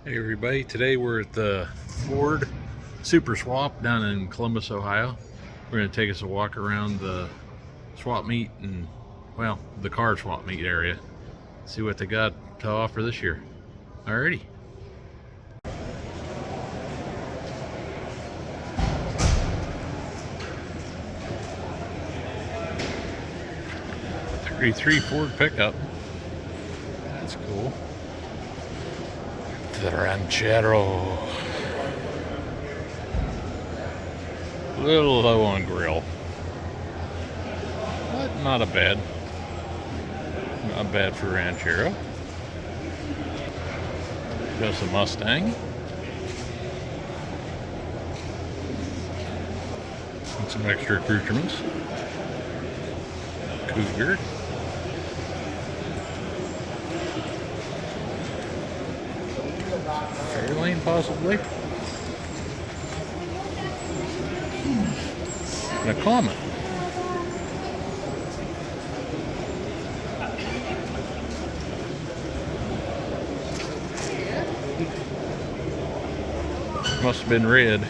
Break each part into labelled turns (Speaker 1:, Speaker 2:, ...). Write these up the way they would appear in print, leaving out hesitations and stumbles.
Speaker 1: Hey everybody, today we're at the Ford Super Swap down in Columbus, Ohio. We're going to take us a walk around the swap meet and, well, the car swap meet area. See what they got to offer this year. Alrighty. '33 Ford pickup. That's cool. The Ranchero. A little low on grill, but not bad for Ranchero. Just a Mustang. And some extra accoutrements. Cougar. Fairlane, possibly. And a Comet. Must have been red.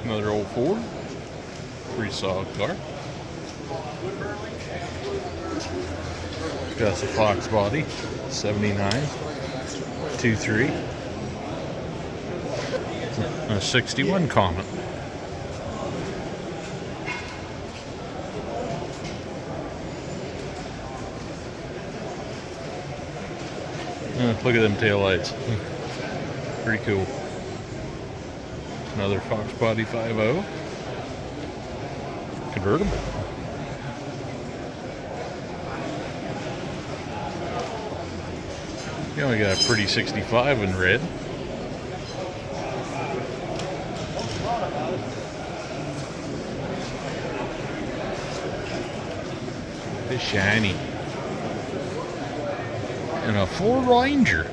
Speaker 1: Another old Ford. Pretty solid car. Got the Fox body. 79. 2.3. A 61 Comet. Look at them taillights. Pretty cool. Another Fox body 5.0. Convertible. You only got a pretty 65 in red. It's shiny. And a Ford Ranger.